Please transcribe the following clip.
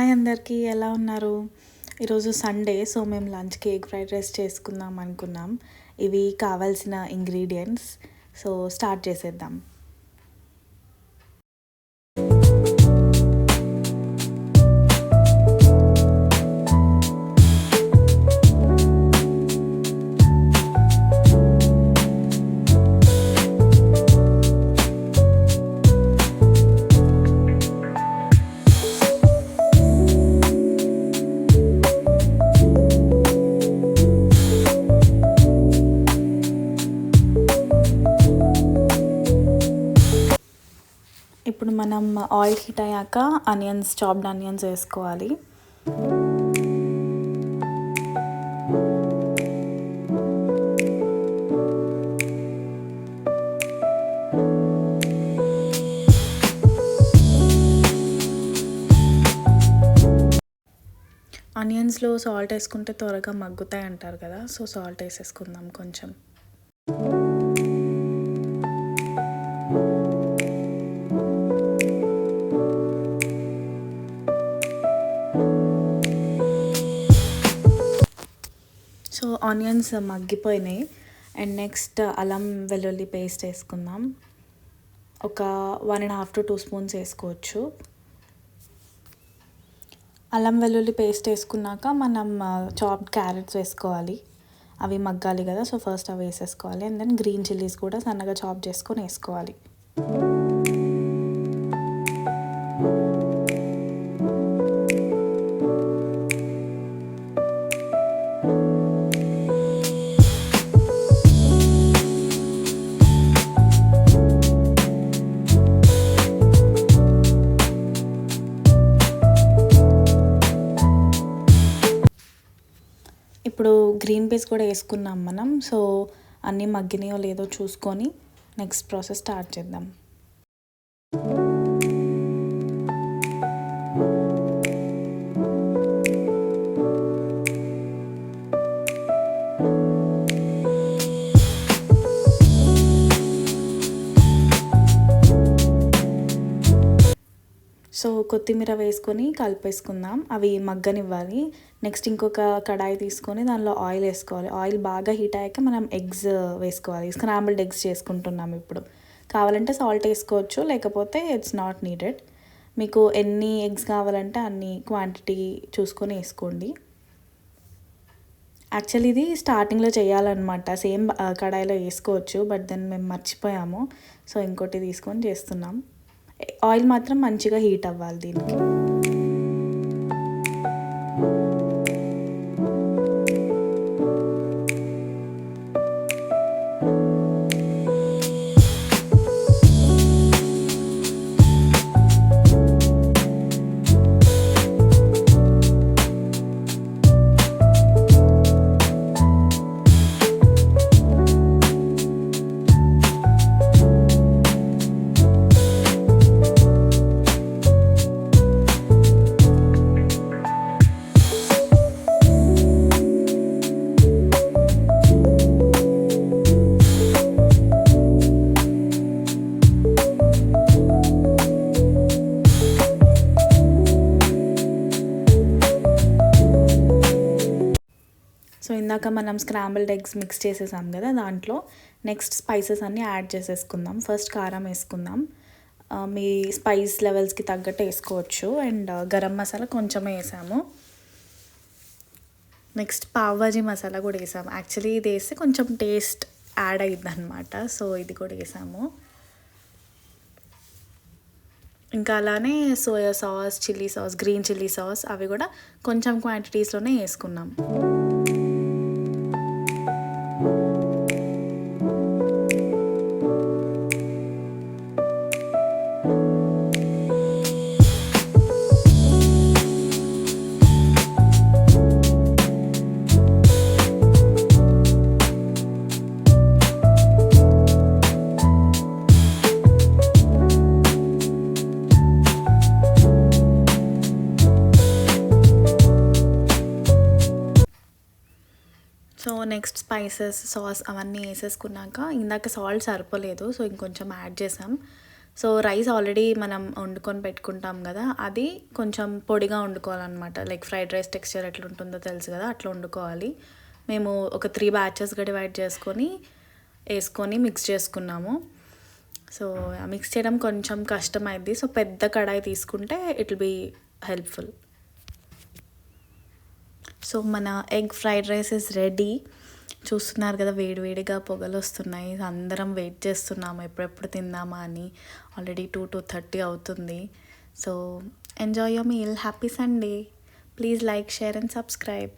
Hi అందరికీ, ఎలా ఉన్నారు? ఈరోజు సండే. సో, మేము లంచ్‌కి ఎగ్ ఫ్రైడ్ రైస్ చేసుకుందాం అనుకున్నాం. ఇవి కావాల్సిన ఇంగ్రీడియెంట్స్. సో, స్టార్ట్ చేసేద్దాం. ఇప్పుడు మనం ఆయిల్ హీట్ అయ్యాక చాప్డ్ ఆనియన్స్ వేసుకోవాలి. ఆనియన్స్‌లో సాల్ట్ వేసుకుంటే త్వరగా మగ్గుతాయి అంటారు కదా! సో, సాల్ట్ వేసేసుకుందాం కొంచెం. సో, ఆనియన్స్ మగ్గిపోయినాయి. అండ్ నెక్స్ట్ అల్లం వెల్లుల్లి పేస్ట్ వేసుకుందాం. ఒక 1.5 to 2 స్పూన్స్ వేసుకోవచ్చు. అల్లం వెల్లుల్లి పేస్ట్ వేసుకున్నాక మనం చాప్డ్ క్యారెట్స్ వేసుకోవాలి. అవి మగ్గాలి కదా! సో, ఫస్ట్ అవి వేసేసుకోవాలి. అండ్ దెన్ గ్రీన్ చిల్లీస్ కూడా సన్నగా చాప్ చేసుకొని వేసుకోవాలి. ఇప్పుడు గ్రీన్ పీస్ కూడా వేసుకున్నాం మనం. సో, అన్నీ మగ్గినాయో లేదో చూసుకొని నెక్స్ట్ ప్రాసెస్ స్టార్ట్ చేద్దాం. సో, కొత్తిమీర వేసుకొని కలిపేసుకుందాం. అవి మగ్గనివ్వాలి. నెక్స్ట్ ఇంకొక కడాయి తీసుకొని దానిలో ఆయిల్ వేసుకోవాలి. ఆయిల్ బాగా హీట్ అయ్యాక మనం ఎగ్స్ వేసుకోవాలి. స్క్రాంబుల్డ్ ఎగ్స్ చేసుకుంటున్నాం ఇప్పుడు. కావాలంటే సాల్ట్ వేసుకోవచ్చు, లేకపోతే ఇట్స్ నాట్ నీడెడ్. మీకు ఎన్ని ఎగ్స్ కావాలంటే అన్ని క్వాంటిటీ చూసుకొని వేసుకోండి. యాక్చువల్లీ ఇది స్టార్టింగ్లో చేయాలన్నమాట. సేమ్ కడాయిలో వేసుకోవచ్చు, బట్ దెన్ మేము మర్చిపోయాము. సో, ఇంకోటి తీసుకొని చేస్తున్నాం. ఆయిల్ మాత్రం మంచిగా హీట్ అవ్వాలి దీనికి. సో, ఇందాక మనం స్క్రాంబుల్డ్ ఎగ్స్ మిక్స్ చేసేసాం కదా! దాంట్లో నెక్స్ట్ స్పైసెస్ అన్నీ యాడ్ చేసేసుకుందాం. ఫస్ట్ కారం వేసుకుందాం. మీ స్పైస్ లెవెల్స్కి తగ్గట్టు వేసుకోవచ్చు. అండ్ గరం మసాలా కొంచెమే వేసాము. నెక్స్ట్ పావ్ భాజీ మసాలా కూడా వేసాము. యాక్చువల్లీ ఇది వేస్తే కొంచెం టేస్ట్ యాడ్ అయ్యిద్ది అనమాట. సో, ఇది కూడా వేసాము. ఇంకా అలానే soya sauce, chilli sauce, green chilli sauce అవి కూడా కొంచెం క్వాంటిటీస్లోనే వేసుకున్నాం. సో, నెక్స్ట్ స్పైసెస్, సాస్ అవన్నీ వేసేసుకున్నాక ఇందాక సాల్ట్ సరిపోలేదు. సో, ఇంకొంచెం యాడ్ చేసాం. సో రైస్ ఆల్రెడీ మనం వండుకొని పెట్టుకుంటాం కదా, అది కొంచెం పొడిగా వండుకోవాలన్నమాట. లైక్ ఫ్రైడ్ రైస్ టెక్స్చర్ ఎట్లా ఉంటుందో తెలుసు కదా, అట్లా వండుకోవాలి. మేము ఒక 3 బ్యాచెస్గా డివైడ్ చేసుకొని వేసుకొని మిక్స్ చేసుకున్నాము. సో మిక్స్ చేయడం కొంచెం కష్టమైంది. సో పెద్ద కడాయి తీసుకుంటే it will be helpful. So మన egg fried rice is ready. చూస్తున్నారు కదా, వేడివేడిగా పొగలు వస్తున్నాయి. అందరం వెయిట్ చేస్తున్నాము ఎప్పుడెప్పుడు తిందామా అని. ఆల్రెడీ 2:30 అవుతుంది. So enjoy your meal. Happy Sunday. Please like, share and subscribe.